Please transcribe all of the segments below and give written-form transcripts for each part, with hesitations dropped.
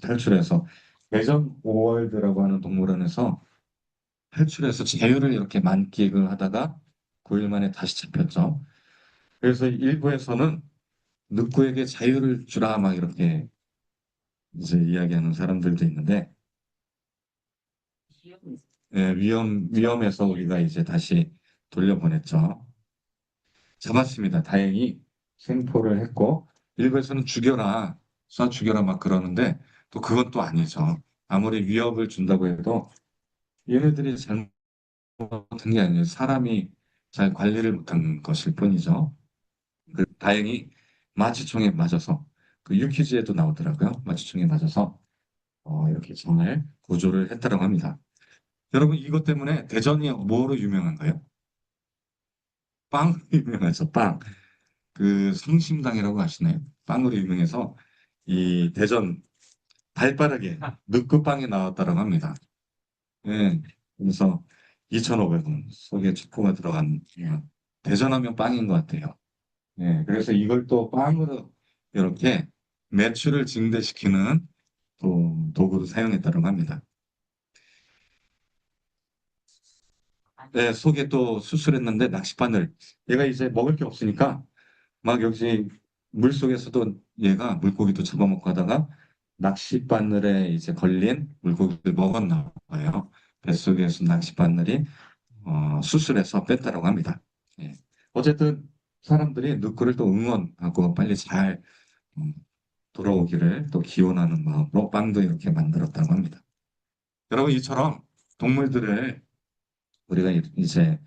탈출해서 대전 오월드라고 하는 동물원에서 탈출해서 자유를 이렇게 만끽을 하다가 9일 만에 다시 잡혔죠. 그래서 일부에서는 늑구에게 자유를 주라 막 이렇게 이제 이야기하는 사람들도 있는데 위험해서 우리가 이제 다시 돌려보냈죠. 잡았습니다. 다행히 생포를 했고 일부에서는 죽여라, 쏴 죽여라 막 그러는데 또 그건 또 아니죠. 아무리 위협을 준다고 해도 얘네들이 잘못한 게 아니에요. 사람이 잘 관리를 못한 것일 뿐이죠. 다행히 마취총에 맞아서 그 유퀴즈에도 나오더라고요. 마취총에 맞아서 이렇게 잘 구조를 했다고 합니다. 여러분 이것 때문에 대전이 뭐로 유명한가요? 빵으로 유명하죠. 빵. 그 성심당이라고 아시나요? 빵으로 유명해서 이 대전 달바르게 늑구빵이 나왔다고 합니다. 예. 그래서 2,500원 속에 초코가 들어간 대전하면 빵인 것 같아요. 예. 그래서 이걸 또 빵으로 이렇게 매출을 증대시키는 또 도구로 사용했다고 합니다. 네, 속에 또 수술했는데 낚싯바늘. 얘가 이제 먹을 게 없으니까 막 여기 물속에서도 얘가 물고기도 잡아먹고 하다가 낚싯바늘에 이제 걸린 물고기를 먹었나 봐요. 뱃속에서 낚싯바늘이 수술해서 뺐다고 합니다. 예. 어쨌든 사람들이 누구를 또 응원하고 빨리 잘 음, 돌아오기를 또 기원하는 마음으로 빵도 이렇게 만들었다고 합니다. 여러분 이처럼 동물들을 우리가 이제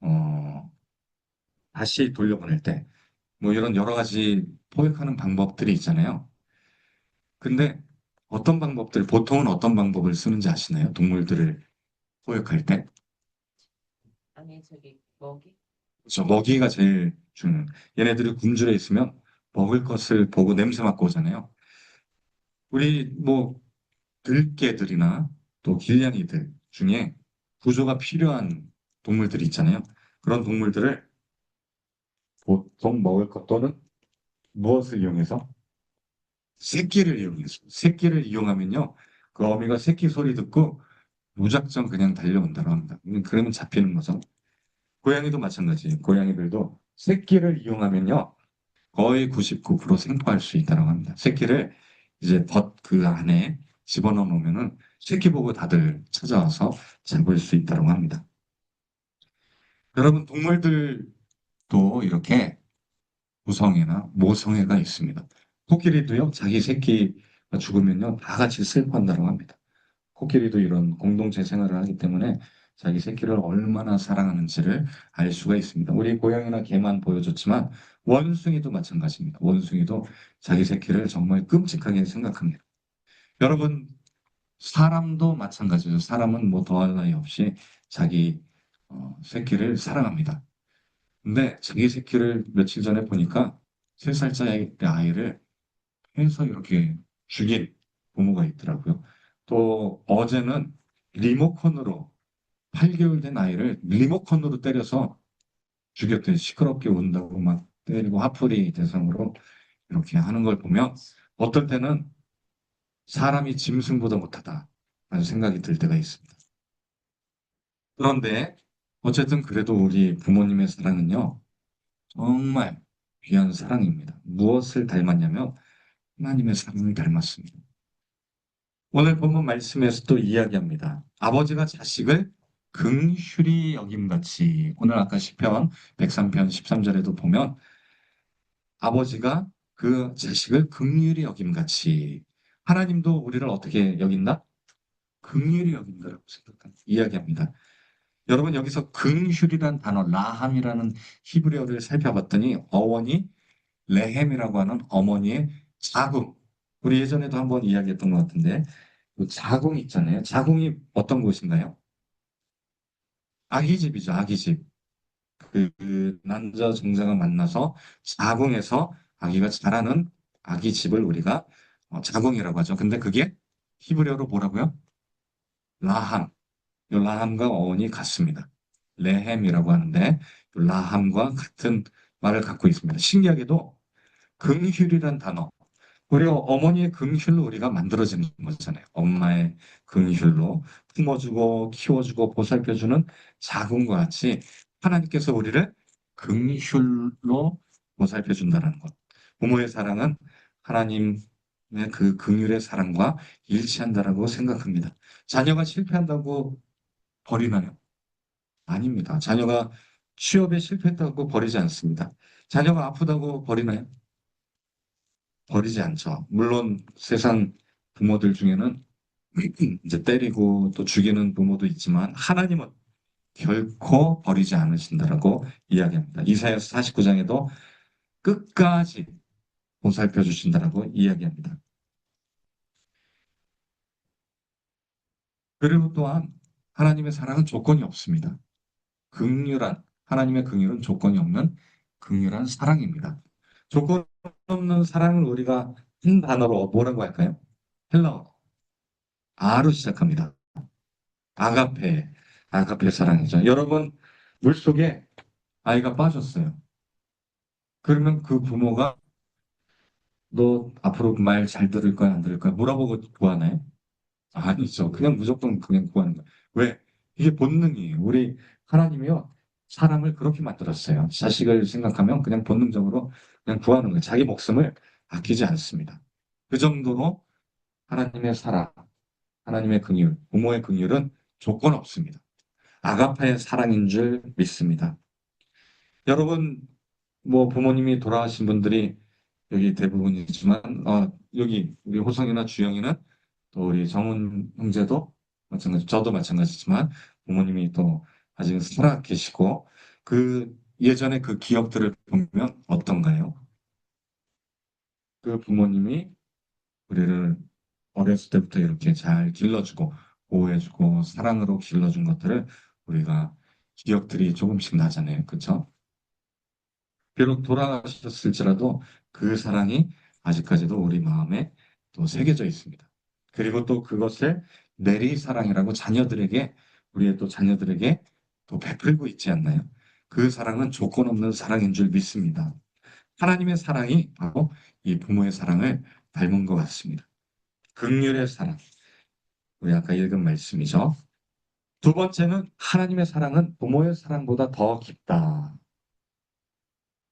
어, 다시 돌려보낼 때 뭐 이런 여러 가지 포획하는 방법들이 있잖아요. 근데 어떤 방법들, 보통은 어떤 방법을 쓰는지 아시나요? 동물들을 포획할 때? 아니, 저기, 먹이? 그렇죠. 먹이가 제일 중요해요. 얘네들이 굶주려 있으면 먹을 것을 보고 냄새 맡고 오잖아요. 우리 뭐 들개들이나 또 길냥이들 중에 구조가 필요한 동물들이 있잖아요. 그런 동물들을 보통 먹을 것 또는 무엇을 이용해서? 새끼를 이용해서. 새끼를 이용하면요. 그 어미가 새끼 소리 듣고 무작정 그냥 달려온다고 합니다. 그러면 잡히는 거죠. 고양이도 마찬가지예요. 고양이들도 새끼를 이용하면요. 거의 99% 생포할 수 있다고 합니다. 새끼를 이제 그 안에 집어넣어 놓으면은 새끼 보고 다들 찾아와서 잡을 수 있다고 합니다. 여러분, 동물들도 이렇게 구성애나 모성애가 있습니다. 코끼리도요, 자기 새끼가 죽으면요, 다 같이 슬퍼한다고 합니다. 코끼리도 이런 공동체 생활을 하기 때문에 자기 새끼를 얼마나 사랑하는지를 알 수가 있습니다. 우리 고양이나 개만 보여줬지만 원숭이도 마찬가지입니다. 원숭이도 자기 새끼를 정말 끔찍하게 생각합니다. 여러분, 사람도 마찬가지죠. 사람은 뭐 더할 나위 없이 자기 새끼를 사랑합니다. 근데 자기 새끼를 며칠 전에 보니까 3살짜리 아이를 해서 이렇게 죽인 부모가 있더라고요. 또 어제는 리모컨으로 8개월 된 아이를 리모컨으로 때려서 죽였대요. 시끄럽게 운다고 막 때리고 화풀이 대상으로 이렇게 하는 걸 보면 어떨 때는 사람이 짐승보다 못하다 라는 생각이 들 때가 있습니다. 그런데 어쨌든 그래도 우리 부모님의 사랑은요 정말 귀한 사랑입니다. 무엇을 닮았냐면 하나님의 사랑을 닮았습니다. 오늘 본문 말씀에서 또 이야기합니다. 아버지가 자식을 긍휼히 여김같이 오늘 아까 시편 103편 13절에도 보면 아버지가 그 자식을 긍휼히 여김같이 하나님도 우리를 어떻게 여긴다? 긍휼히 여긴다라고 이야기합니다. 여러분 여기서 긍휼이란 단어 라함이라는 히브리어를 살펴봤더니 어원이 레헴이라고 하는 어머니의 자궁. 우리 예전에도 한번 이야기했던 것 같은데 그 자궁 있잖아요. 자궁이 어떤 곳인가요? 아기 집이죠. 아기 집. 그 남자 정자가 만나서 자궁에서 아기가 자라는 아기 집을 우리가 자궁이라고 하죠. 근데 그게 히브리어로 뭐라고요? 라함. 이 라함과 어원이 같습니다. 레헴이라고 하는데 이 라함과 같은 말을 갖고 있습니다. 신기하게도 긍휼이란 단어 우리가 어머니의 긍휼로 우리가 만들어지는 거잖아요. 엄마의 긍휼로 품어주고 키워주고 보살펴주는 자궁과 같이 하나님께서 우리를 긍휼로 보살펴준다는 것. 부모의 사랑은 하나님의 그 긍휼의 사랑과 일치한다라고 생각합니다. 자녀가 실패한다고 버리나요? 아닙니다. 자녀가 취업에 실패했다고 버리지 않습니다. 자녀가 아프다고 버리나요? 버리지 않죠. 물론 세상 부모들 중에는 이제 때리고 또 죽이는 부모도 있지만 하나님은 결코 버리지 않으신다라고 이야기합니다. 이사야서 49장에도 끝까지 보살펴 주신다라고 이야기합니다. 그리고 또한 하나님의 사랑은 조건이 없습니다. 극률한 하나님의 긍휼은 조건이 없는 극률한 사랑입니다. 조건 없는 사랑을 우리가 한 단어로 뭐라고 할까요? 헬라어 아로 시작합니다. 아가페, 아가페 사랑이죠. 여러분, 물속에 아이가 빠졌어요. 그러면 그 부모가 너 앞으로 말 잘 들을 거야, 안 들을 거야? 물어보고 구하나요? 아니죠. 그냥 무조건 그냥 구하는 거예요. 왜? 이게 본능이에요. 우리 하나님이요. 사람을 그렇게 만들었어요. 자식을 생각하면 그냥 본능적으로 그냥 구하는 거예요. 자기 목숨을 아끼지 않습니다. 그 정도로 하나님의 사랑, 하나님의 긍휼, 부모의 긍휼은 조건 없습니다. 아가파의 사랑인 줄 믿습니다. 여러분, 뭐 부모님이 돌아가신 분들이 여기 대부분이지만, 여기 우리 호성이나 주영이는 또 우리 정훈 형제도 마찬가지, 저도 마찬가지지만 부모님이 또 아직 살아 계시고 그 예전에 그 기억들을 보면 어떤가요? 그 부모님이 우리를 어렸을 때부터 이렇게 잘 길러주고 보호해주고 사랑으로 길러준 것들을 우리가 기억들이 조금씩 나잖아요. 그렇죠? 비록 돌아가셨을지라도 그 사랑이 아직까지도 우리 마음에 또 새겨져 있습니다. 그리고 또 그것을 내리사랑이라고 자녀들에게, 우리의 또 자녀들에게 또 베풀고 있지 않나요? 그 사랑은 조건 없는 사랑인 줄 믿습니다. 하나님의 사랑이 바로 이 부모의 사랑을 닮은 것 같습니다. 긍휼의 사랑. 우리 아까 읽은 말씀이죠. 두 번째는 하나님의 사랑은 부모의 사랑보다 더 깊다.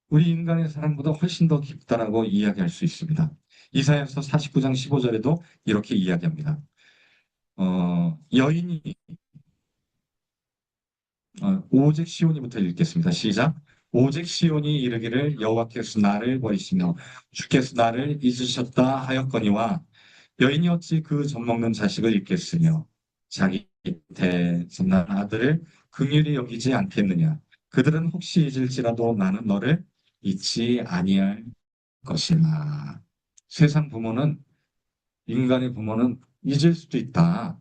우리 인간의 사랑보다 훨씬 더 깊다라고 이야기할 수 있습니다. 이사야서 49장 15절에도 이렇게 이야기합니다. 여인이 오직 시온이부터 읽겠습니다. 시작. 오직 시온이 이르기를 여호와께서 나를 버리시며 주께서 나를 잊으셨다 하였거니와 여인이 어찌 그 젖먹는 자식을 잊겠으며 자기 곁에서 난 아들을 긍휼히 여기지 않겠느냐. 그들은 혹시 잊을지라도 나는 너를 잊지 아니할 것이나. 세상 부모는, 인간의 부모는 잊을 수도 있다.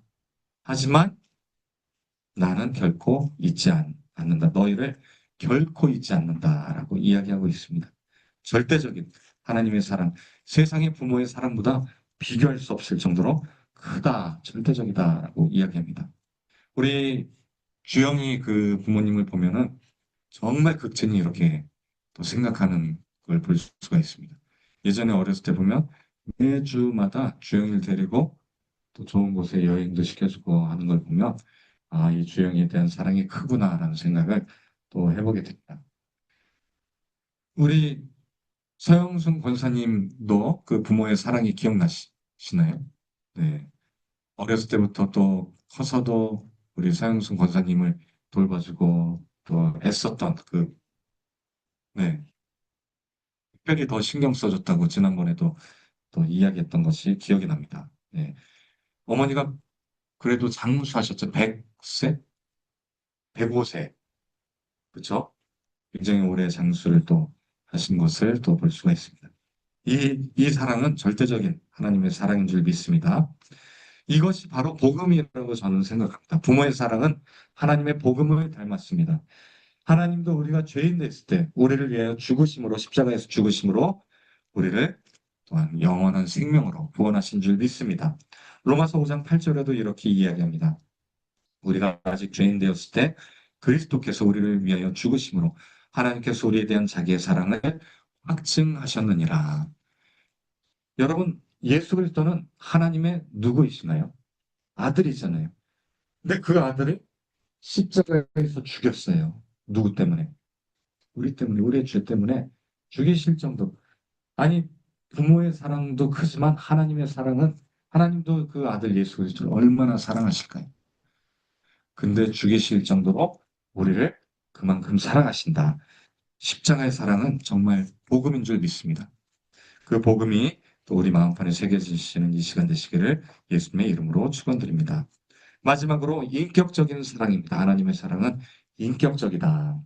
하지만 나는 결코 않는다. 너희를 결코 잊지 않는다라고 이야기하고 있습니다. 절대적인 하나님의 사랑, 세상의 부모의 사랑보다 비교할 수 없을 정도로 크다, 절대적이다라고 이야기합니다. 우리 주영이 그 부모님을 보면은 정말 극진히 이렇게 또 생각하는 걸 볼 수가 있습니다. 예전에 어렸을 때 보면 매주마다 주영이를 데리고 또 좋은 곳에 여행도 시켜주고 하는 걸 보면 아, 이 주영이에 대한 사랑이 크구나라는 생각을 또 해보게 됩니다. 우리 서영순 권사님도 그 부모의 사랑이 기억나시나요? 네. 어렸을 때부터 또 커서도 우리 서영순 권사님을 돌봐주고 또 애썼던 네. 특별히 더 신경 써줬다고 지난번에도 또 이야기했던 것이 기억이 납니다. 네. 어머니가 그래도 장수하셨죠. 100세? 105세. 그쵸? 굉장히 오래 장수를 또 하신 것을 또 볼 수가 있습니다. 이 사랑은 절대적인 하나님의 사랑인 줄 믿습니다. 이것이 바로 복음이라고 저는 생각합니다. 부모의 사랑은 하나님의 복음을 닮았습니다. 하나님도 우리가 죄인 됐을 때 우리를 위하여 죽으심으로 십자가에서 죽으심으로 우리를 또한 영원한 생명으로 구원하신 줄 믿습니다. 로마서 5장 8절에도 이렇게 이야기합니다. 우리가 아직 죄인 되었을 때 그리스도께서 우리를 위하여 죽으심으로 하나님께서 우리에 대한 자기의 사랑을 확증하셨느니라. 여러분, 예수 그리스도는 하나님의 누구이시나요? 아들이잖아요. 근데 그 아들을 십자가에서 죽였어요. 누구 때문에? 우리 때문에, 우리의 죄 때문에 죽이실 정도. 아니, 부모의 사랑도 크지만 하나님의 사랑은 하나님도 그 아들 예수 그리스도를 얼마나 사랑하실까요? 근데 죽이실 정도로 우리를 그만큼 사랑하신다. 십자가의 사랑은 정말 복음인 줄 믿습니다. 그 복음이 또 우리 마음판에 새겨지시는 이 시간 되시기를 예수님의 이름으로 축원드립니다. 마지막으로 인격적인 사랑입니다. 하나님의 사랑은 인격적이다.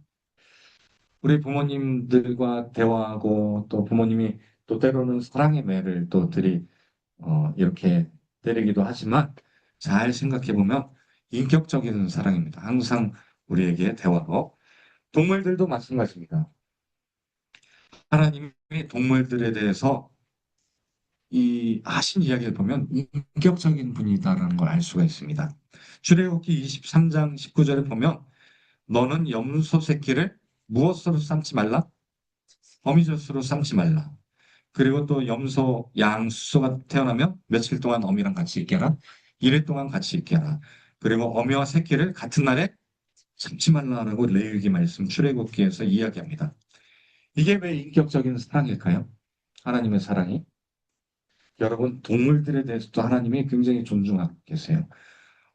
우리 부모님들과 대화하고 또 부모님이 또 때로는 사랑의 매를 또 이렇게 때리기도 하지만 잘 생각해 보면 인격적인 사랑입니다. 항상 우리에게 대화로 동물들도 마찬가지입니다. 하나님이 동물들에 대해서 이 하신 이야기를 보면 인격적인 분이다라는 걸 알 수가 있습니다. 출애굽기 23장 19절에 보면 너는 염소 새끼를 무엇으로 삼지 말라? 어미젖으로 삼지 말라. 그리고 또 염소, 양, 수소가 태어나면 며칠 동안 어미랑 같이 있게 하라. 1일 동안 같이 있게 하라. 그리고 어미와 새끼를 같은 날에 삼지 말라라고 레위기 말씀 출애굽기에서 이야기합니다. 이게 왜 인격적인 사랑일까요? 하나님의 사랑이. 여러분, 동물들에 대해서도 하나님이 굉장히 존중하고 계세요.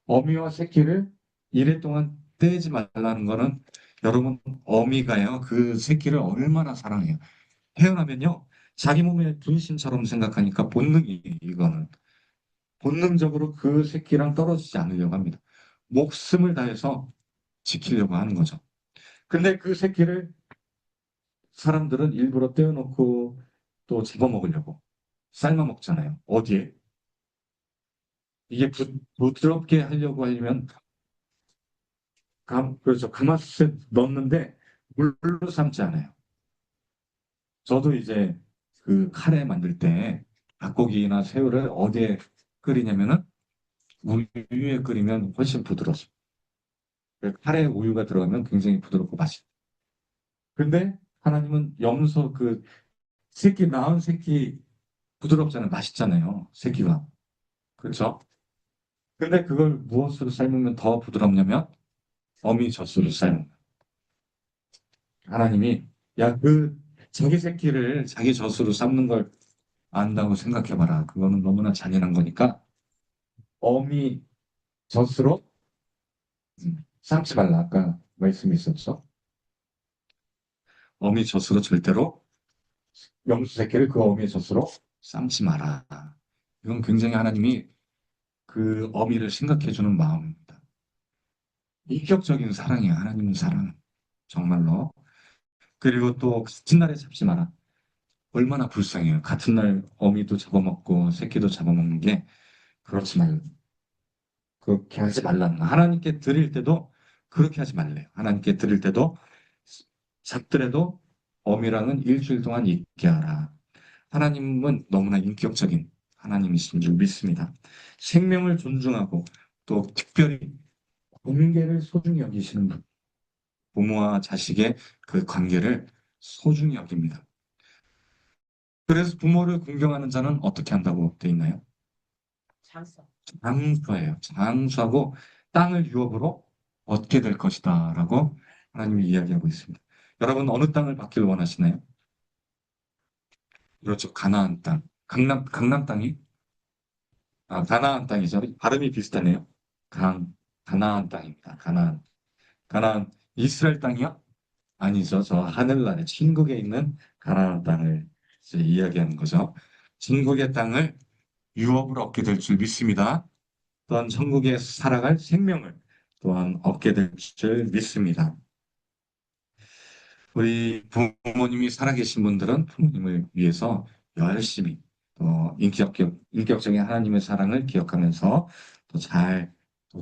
어미와 새끼를 1일 동안 떼지 말라는 거는 여러분, 어미가요, 그 새끼를 얼마나 사랑해요. 태어나면요, 자기 몸의 분신처럼 생각하니까 본능이 이거는. 본능적으로 그 새끼랑 떨어지지 않으려고 합니다. 목숨을 다해서 지키려고 하는 거죠. 근데 그 새끼를 사람들은 일부러 떼어놓고 또 잡아먹으려고 삶아 먹잖아요. 어디에? 이게 부드럽게 하려고 하려면 그렇죠. 가마솥에 넣는데 물로 삶지 않아요. 저도 이제 그 카레 만들 때 닭고기나 새우를 어디에 끓이냐면은 우유에 끓이면 훨씬 부드러워요. 카레에 우유가 들어가면 굉장히 부드럽고 맛있어요. 근데 하나님은 염소 그 새끼 낳은 새끼 부드럽잖아요. 맛있잖아요. 새끼가. 그렇죠? 근데 그걸 무엇으로 삶으면 더 부드럽냐면 어미 젖으로 삶는 하나님이 야 그 자기 새끼를 자기 젖으로 삶는 걸 안다고 생각해봐라. 그거는 너무나 잔인한 거니까 어미 젖으로 삶지 말라. 아까 말씀이 있었죠. 어미 젖으로 절대로 염소 새끼를 그 어미의 젖으로 삶지 마라. 이건 굉장히 하나님이 그 어미를 생각해주는 마음입니다. 인격적인 사랑이야. 하나님의 사랑은 정말로. 그리고 또 같은 날에 잡지 마라. 얼마나 불쌍해요. 같은 날 어미도 잡아먹고 새끼도 잡아먹는 게 그렇지 말 그렇게 하지 말라는 거. 하나님께 드릴 때도 그렇게 하지 말래요. 하나님께 드릴 때도 잡더라도 어미랑은 일주일 동안 있게 하라. 하나님은 너무나 인격적인 하나님이신 줄 믿습니다. 생명을 존중하고 또 특별히 관계를 소중히 여기시는 분, 부모와 자식의 그 관계를 소중히 여깁니다. 그래서 부모를 공경하는 자는 어떻게 한다고 되어 있나요? 장성. 장수예요. 장수하고 땅을 유업으로 얻게 될 것이다라고 하나님이 이야기하고 있습니다. 여러분 어느 땅을 받기를 원하시나요? 그렇죠. 가나안 땅. 강남 땅이 가나안 땅이죠. 발음이 비슷하네요. 가나안 땅입니다. 가나안 이스라엘 땅이요? 아니죠. 저 하늘나라 천국에 있는 가나안 땅을 이제 이야기하는 거죠. 천국의 땅을 유업으로 얻게 될 줄 믿습니다. 또한 천국에 살아갈 생명을 또한 얻게 될 줄 믿습니다. 우리 부모님이 살아계신 분들은 부모님을 위해서 열심히 인격적인 하나님의 사랑을 기억하면서 또 잘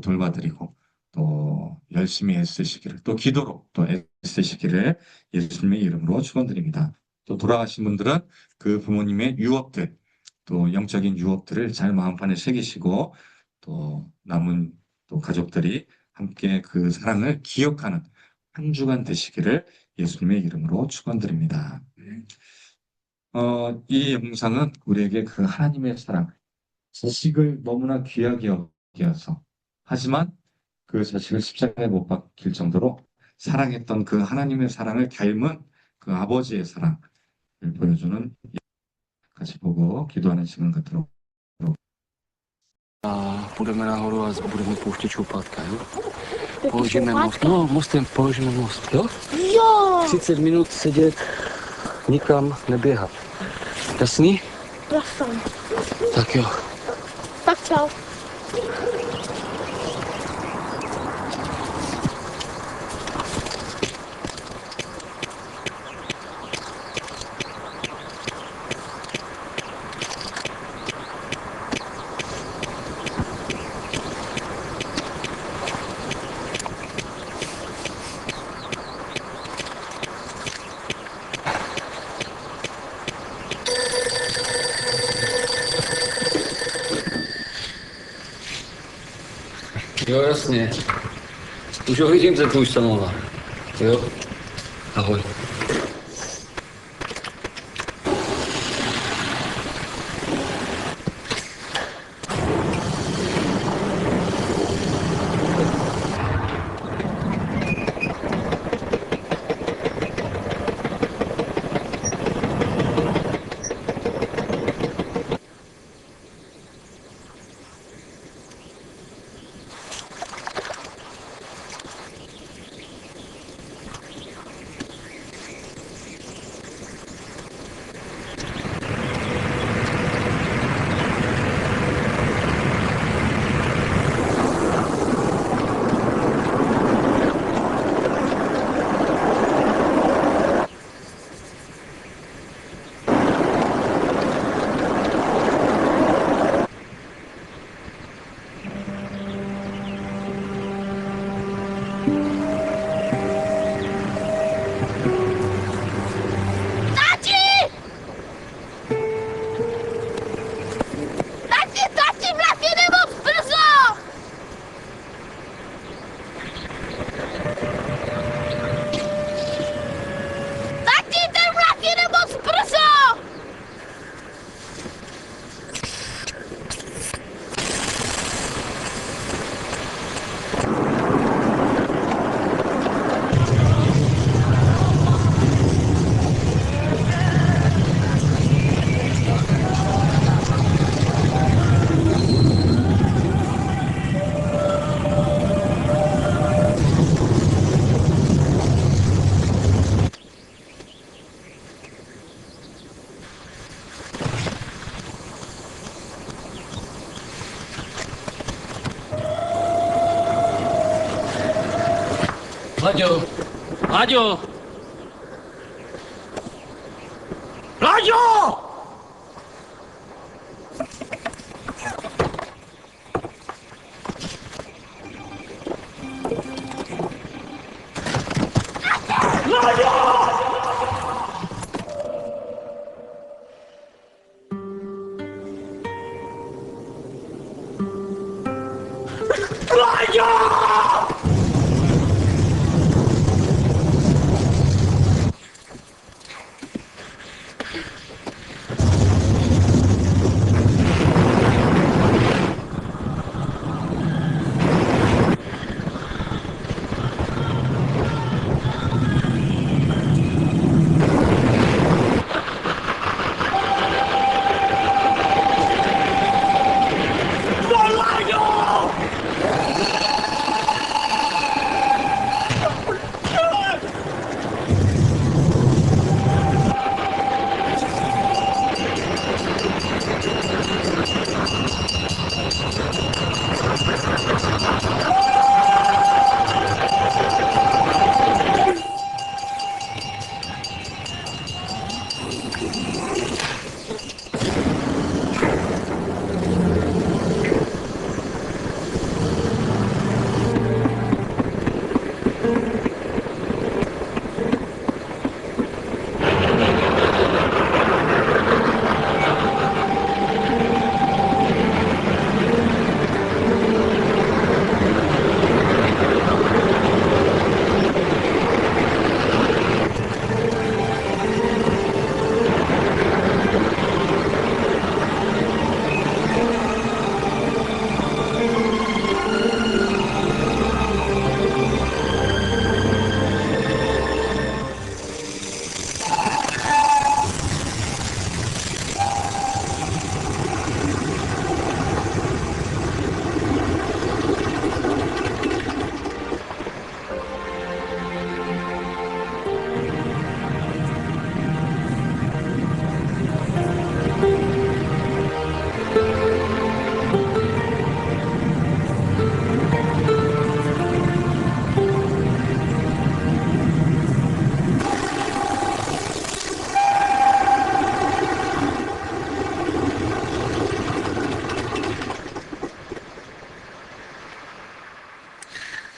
돌봐드리고 또 열심히 애쓰시기를 또 기도로 또 애쓰시기를 예수님의 이름으로 축원드립니다. 또 돌아가신 분들은 그 부모님의 유업들 또 영적인 유업들을 잘 마음판에 새기시고 또 남은 또 가족들이 함께 그 사랑을 기억하는 한 주간 되시기를 예수님의 이름으로 축원드립니다. 이 영상은 우리에게 그 하나님의 사랑, 자식을 너무나 귀하게 여겨서, 하지만 그 자식을 십자가에 못 박힐 정도로 사랑했던 그 하나님의 사랑을 닮은 그 아버지의 사랑을 보여주는, 같이 보고 기도하는 시간 갖도록. A půjdeme nahoru a budeme pouštět šoupátka, jo? Jaký Položíme most. šoupátka? No, mostem položíme most, jo? Jo, 30 minut sedět, nikam neběhat. Jasný? jasný. Tak jo. Tak čau. Jo, jasně. Už ho vidím, ten tvůj samovar. Jo? Ahoj. Tati! Tati, vlak jede moc brzo! Tati, ten vlak jede moc brzo! Láďo! Láďo! Láďo!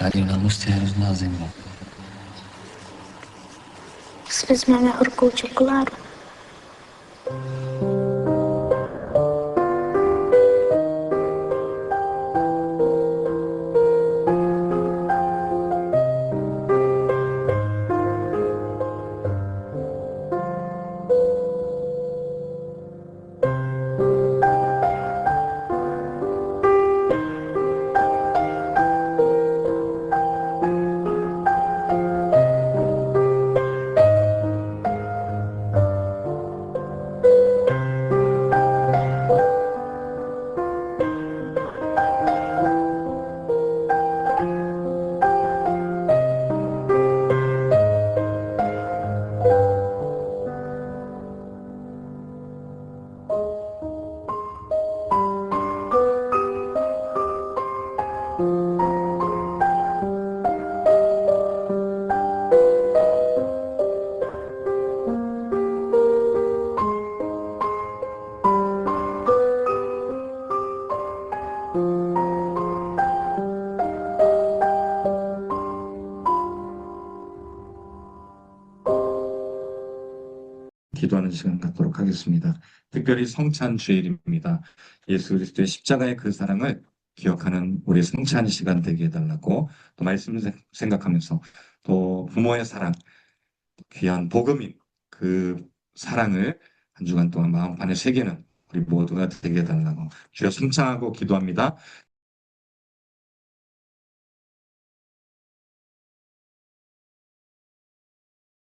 Alina, musíte na zimu. Se vezmeme horkou čokoládu. 기도하는 시간 갖도록 하겠습니다. 특별히 성찬 주일입니다. 예수 그리스도의 십자가의 그 사랑을 기억하는 우리 성찬 시간 되게 해달라고 또 말씀을 생각하면서 또 부모의 사랑, 귀한 복음인 그 사랑을 한 주간 동안 마음판에 새기는 우리 모두가 되게 해달라고 주여 성찬하고 기도합니다.